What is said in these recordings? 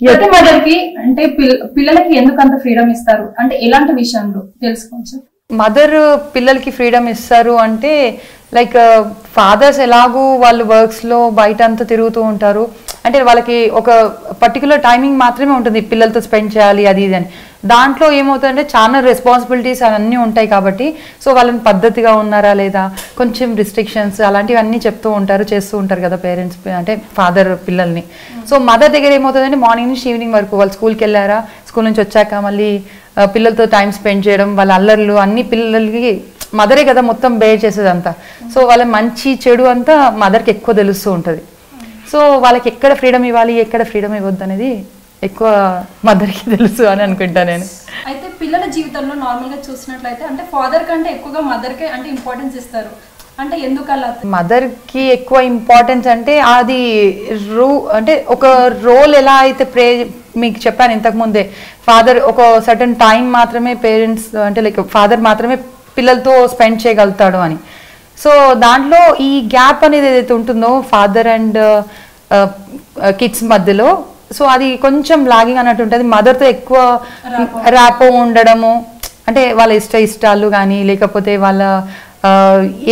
ప్రతి మదర్ కి అంటే పిల్లలకి ఎందుకు అంత ఫ్రీడమ్ ఇస్తారు అంటే ఎలాంటి విషయంలో తెలుసుకోవచ్చు? మదర్ పిల్లలకి ఫ్రీడమ్ ఇస్తారు అంటే లైక్ ఫాదర్స్ ఎలాగూ వాళ్ళు వర్క్స్లో బయట అంతా తిరుగుతూ ఉంటారు, అంటే వాళ్ళకి ఒక పర్టికులర్ టైమింగ్ మాత్రమే ఉంటుంది పిల్లలతో స్పెండ్ చేయాలి అది ఇది అని. దాంట్లో ఏమవుతుందంటే చాలా రెస్పాన్సిబిలిటీస్ అవన్నీ ఉంటాయి కాబట్టి సో వాళ్ళని పద్ధతిగా ఉన్నారా లేదా కొంచెం రిస్ట్రిక్షన్స్ అలాంటివన్నీ చెప్తూ ఉంటారు, చేస్తూ ఉంటారు కదా పేరెంట్స్ అంటే ఫాదర్ పిల్లల్ని. సో మదర్ దగ్గర ఏమవుతుందంటే మార్నింగ్ నుంచి ఈవినింగ్ వరకు వాళ్ళు స్కూల్కి వెళ్ళారా, స్కూల్ నుంచి వచ్చాక మళ్ళీ పిల్లలతో టైం స్పెండ్ చేయడం, వాళ్ళ అల్లర్లు అన్ని పిల్లలకి మదరే కదా మొత్తం బేర్ చేసేదంతా. సో వాళ్ళ మంచి చెడు అంతా మదర్కి ఎక్కువ తెలుస్తూ ఉంటుంది. సో వాళ్ళకి ఎక్కడ ఫ్రీడమ్ ఇవ్వాలి ఎక్కడ ఫ్రీడమ్ ఇవ్వద్దు అనేది ఎక్కువ మదర్కి తెలుసు అని అనుకుంటా నేను. అయితే పిల్లల జీవితంలో నార్మల్గా చూసినట్లయితే అంటే ఫాదర్ కంటే ఎక్కువగా మదర్కే అంటే ఇంపార్టెన్స్ ఇస్తారు, అంటే ఎందుకు అలా? మదర్కి ఎక్కువ ఇంపార్టెన్స్ అంటే అది అంటే ఒక రోల్ ఎలా అయితే మీకు చెప్పాను ఇంతకుముందే, ఫాదర్ ఒక సర్టన్ టైం మాత్రమే పేరెంట్స్ అంటే లైక్ ఫాదర్ మాత్రమే పిల్లలతో స్పెండ్ చేయగలుగుతాడు అని. సో దాంట్లో ఈ గ్యాప్ అనేది ఏదైతే ఉంటుందో ఫాదర్ అండ్ కిడ్స్ మధ్యలో, సో అది కొంచెం లాగింగ్ అన్నట్టు ఉంటుంది. మదర్తో ఎక్కువ ర్యాపో ఉండడము, అంటే వాళ్ళ ఇష్టాలు కానీ లేకపోతే వాళ్ళ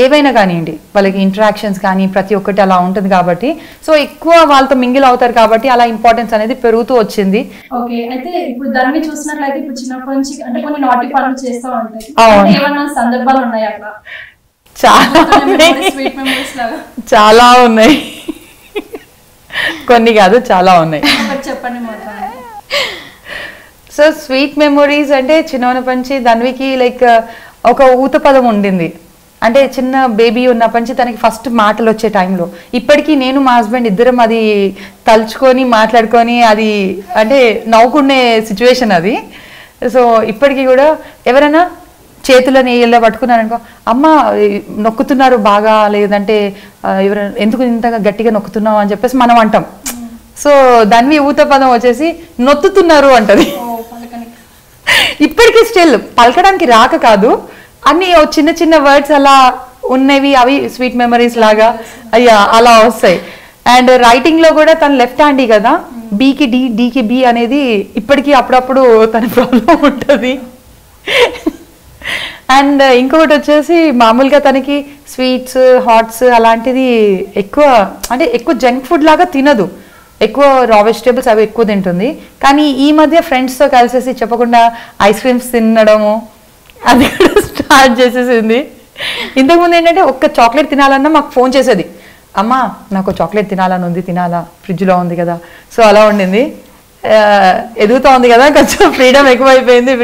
ఏవైనా కానివ్వండి వాళ్ళకి ఇంటరాక్షన్స్ కానీ ప్రతి ఒక్కటి అలా ఉంటుంది కాబట్టి సో ఎక్కువ వాళ్ళతో మింగిల్ అవుతారు కాబట్టి అలా ఇంపార్టెన్స్ అనేది పెరుగుతూ వచ్చింది. ఓకే, అయితే ఇప్పుడు దాన్ని చూసినట్లయితే ఇప్పుడు చిన్నప్పటి నుంచి అంటే కొన్ని నాటి పనులు చేస్తూ ఉంటాయి, ఏమన్నా సందర్భాలు ఉన్నాయి అట్లా? చాలా ఉన్నాయి, కొన్ని కాదు చాలా ఉన్నాయి. చెప్పండి మాత్రం. సో స్వీట్ మెమొరీస్ అంటే చిన్నప్పటి నుంచి ధన్వికి లైక్ ఒక ఊత పదం ఉండింది, అంటే చిన్న బేబీ ఉన్నప్పటి నుంచి తనకి ఫస్ట్ మాటలు వచ్చే టైంలో ఇప్పటికీ నేను మా హస్బెండ్ ఇద్దరం అది తలుచుకొని మాట్లాడుకొని అది అంటే నవ్వుకునే సిచ్యువేషన్ అది. సో ఇప్పటికీ కూడా ఎవరైనా చేతులని ఇలా పట్టుకున్నారనుకో, అమ్మ నొక్కుతున్నారు బాగా, లేదంటే ఎవరైనా ఎందుకు ఇంతగా గట్టిగా నొక్కుతున్నావు అని చెప్పేసి మనం అంటాం. సో దాన్ని ఊత పదం వచ్చేసి నొత్తుతున్నారు అంటది. ఇప్పటికీ స్టిల్ పలకడానికి రాక కాదు, అన్ని చిన్న చిన్న వర్డ్స్ అలా ఉన్నవి, అవి స్వీట్ మెమరీస్ లాగా అయ్యా అలా వస్తాయి. అండ్ రైటింగ్ లో కూడా తను లెఫ్ట్ హ్యాండీ కదా, బీకి డి, డీకి బి అనేది ఇప్పటికీ అప్పుడప్పుడు తన ప్రాబ్లం ఉంటుంది. అండ్ ఇంకొకటి వచ్చేసి మామూలుగా తనకి స్వీట్స్ హాట్స్ అలాంటిది ఎక్కువ అంటే ఎక్కువ జంక్ ఫుడ్ లాగా తినదు, ఎక్కువ రా వెజిటేబుల్స్ అవి ఎక్కువ తింటుంది. కానీ ఈ మధ్య ఫ్రెండ్స్తో కలిసేసి చెప్పకుండా ఐస్ క్రీమ్స్ తినడము అది కూడా స్టార్ట్ చేసేసింది. ఇంతకుముందు ఏంటంటే ఒక్క చాక్లెట్ తినాలన్నా మాకు ఫోన్ చేసేది, అమ్మ నాకు చాక్లెట్ తినాలని ఉంది, తినాలా, ఫ్రిడ్జ్లో ఉంది కదా. సో అలా ఉండింది. ఎదుగుతూ ఉంది కదా, కొంచెం ఫ్రీడమ్ ఎక్కువైపోయింది.